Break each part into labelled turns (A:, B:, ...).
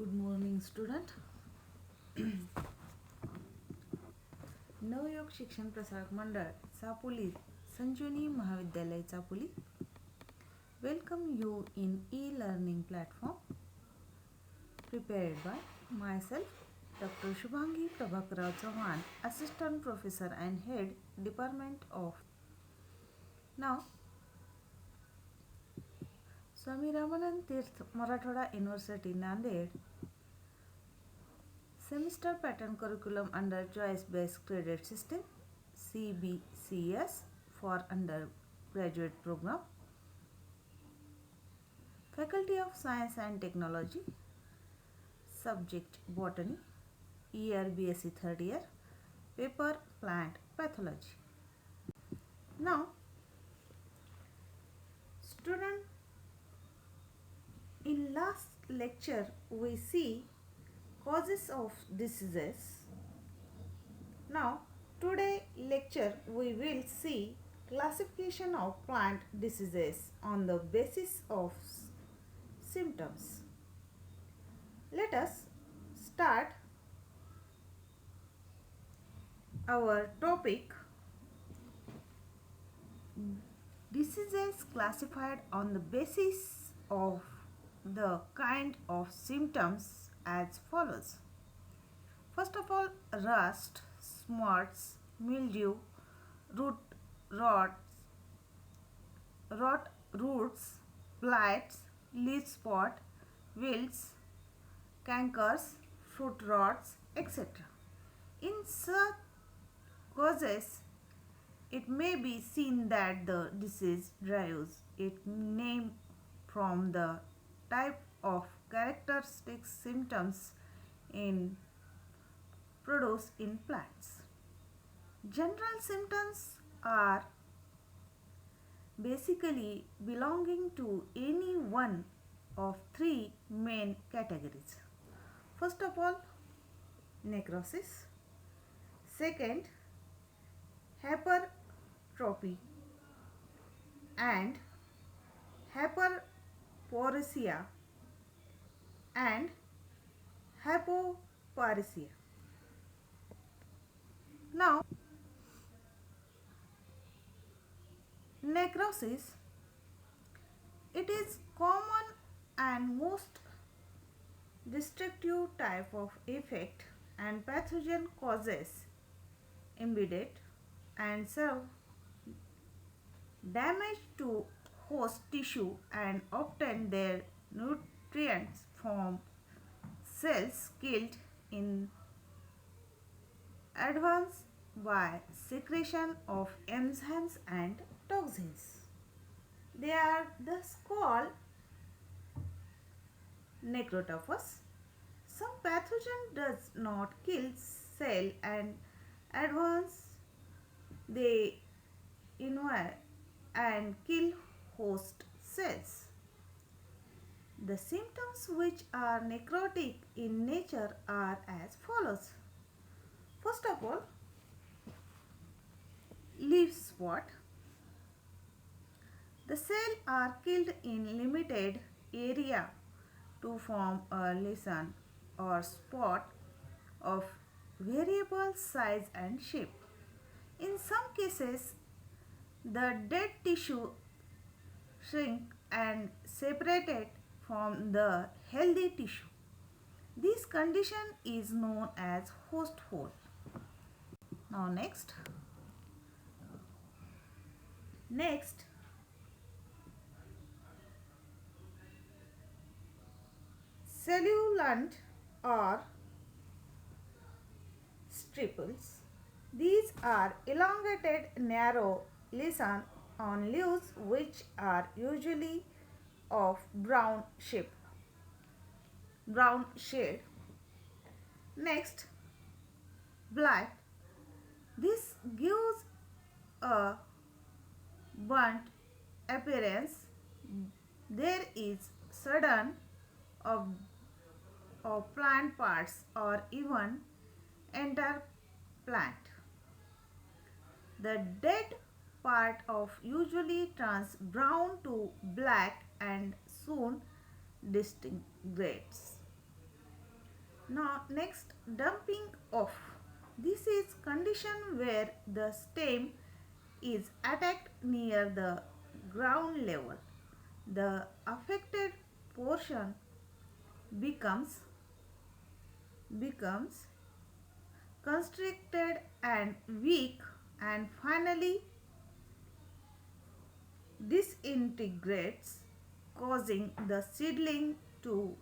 A: Good morning, student. नवयोग शिक्षण प्रसारक मंडळ चापोली संजीवनी महाविद्यालय Chapoli welcome you in e-learning platform prepared by myself Dr Shubhangi Chavan, Assistant Professor and Head Department of now Swami Ramanand Tirth Marathwada University Nanded Semester Pattern Curriculum under Choice Based Credit System CBCS for Undergraduate Program. Faculty of Science and Technology. Subject Botany. Year BSc 3rd year. Paper Plant Pathology. Now, student, in last lecture we see causes of diseases. Now, today lecture we will see classification of plant diseases on the basis of symptoms. Let us start our topic. Diseases classified on the basis of the kind of symptoms as follows. First of all, rust, smarts, mildew, root roots, blights, leaf spot, wilts, cankers, fruit rots, etc. In such causes, it may be seen that the disease derives its name from the type of characteristic symptoms in produced in plants. General symptoms are basically belonging to any one of three main categories. First of all, necrosis. Second, hypertrophy and hyperporesia and hypoparesia. Now, necrosis, it is common and most destructive type of effect and pathogen causes immediate and serve damage to host tissue and obtain their nutrients from cells killed in advance by secretion of enzymes and toxins. They are thus called necrotrophs. Some pathogen does not kill cell and advance they invade and kill host cells. The symptoms which are necrotic in nature are as follows. First of all, leaf spot. The cells are killed in limited area to form a lesion or spot of variable size and shape. In some cases, the dead tissue shrink and separated from the healthy tissue. This condition is known as host hole. Now next, cellulant or striples. These are elongated narrow lesions on leaves which are usually of brown shade. Next, blight. This gives a burnt appearance. There is sudden of plant parts or even entire plant. The dead part of usually turns brown to black and soon disintegrates. Now next, dumping off. This is condition where the stem is attacked near the ground level. The affected portion becomes becomes constricted and weak, and finally disintegrates, causing the seedling to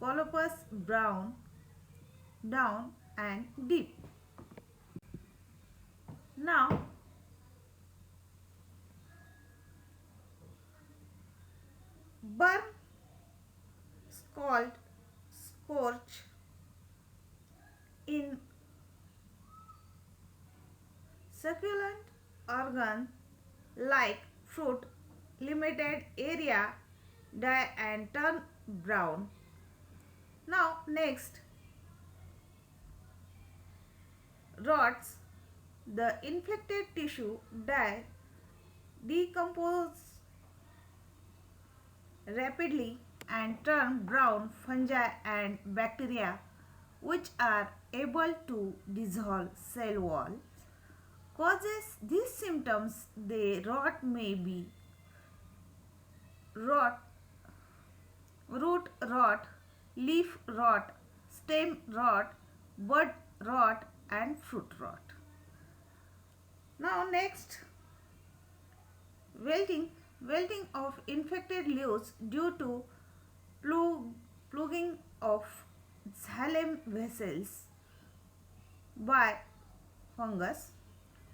A: collapse brown down and deep. Now burn, scald, scorch in succulent organ like fruit, limited area, dye and turn brown. Now next, rots, the infected tissue dye decompose rapidly and turn brown. Fungi and bacteria which are able to dissolve cell walls causes these symptoms. The rot may be rot, root rot, leaf rot, stem rot, bud rot and fruit rot. Now next, wilting, wilting of infected leaves due to plugging of xylem vessels by fungus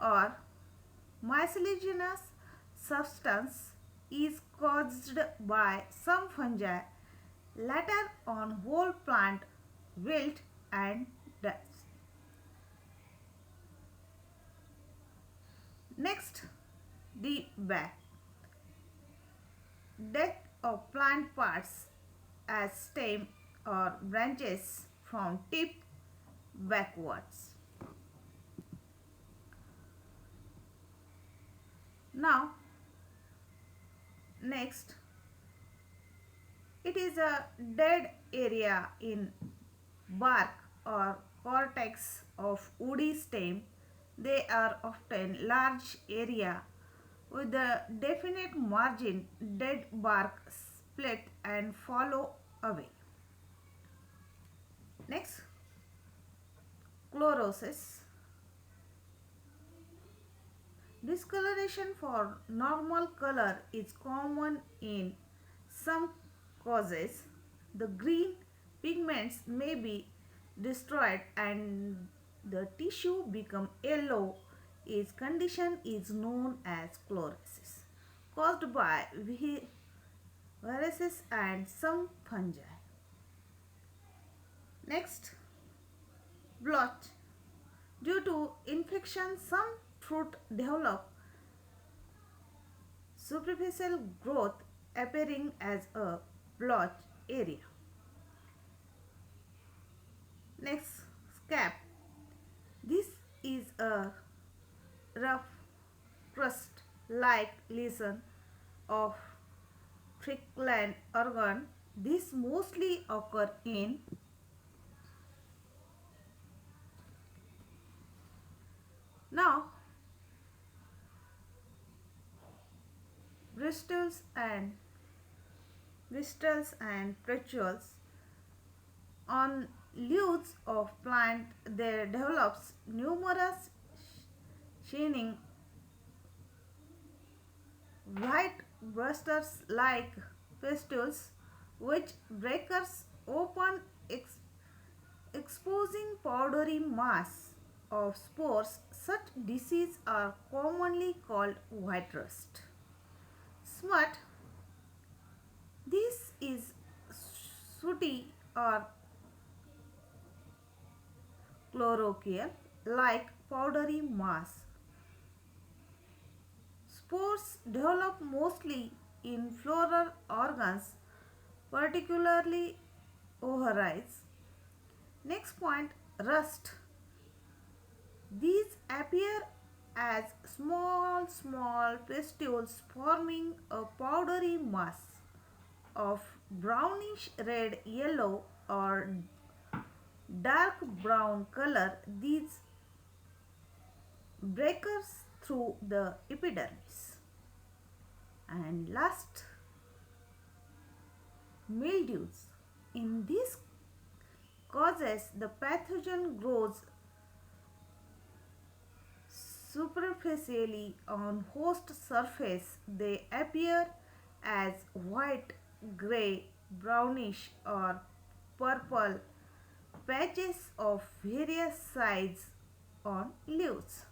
A: or myceliginous substance is caused by some fungi. Later on whole plant wilt and dies. Next, the back. Death of plant parts as stem or branches from tip backwards. Now next, it is a dead area in bark or cortex of woody stem. They are often large area with a definite margin. Dead bark split and follow away. Next, chlorosis. Discoloration for normal color is common in some causes. The green pigments may be destroyed and the tissue become yellow. Its condition is known as chlorosis, caused by viruses and some fungi. Next, blotch. Due to infection, some fruit develop superficial growth appearing as a blotch area. Next, scab. This is a rough crust like lesion of prickland organ. This mostly occur in now bristles and pustules on leaves of plant. There develops numerous shining white blisters like pustules which breakers open, exposing powdery mass of spores. Such diseases are commonly called white rust. Smut. This is sooty or chlorochial like powdery mass. Spores develop mostly in floral organs, particularly ovaries. Next point, rust. These appear as small pustules forming a powdery mass of brownish red, yellow, or dark brown color. These breakers through the epidermis. And last, mildews. In these causes, the pathogen grows superficially on host surface. They appear as white, gray, brownish, or purple patches of various sizes on leaves.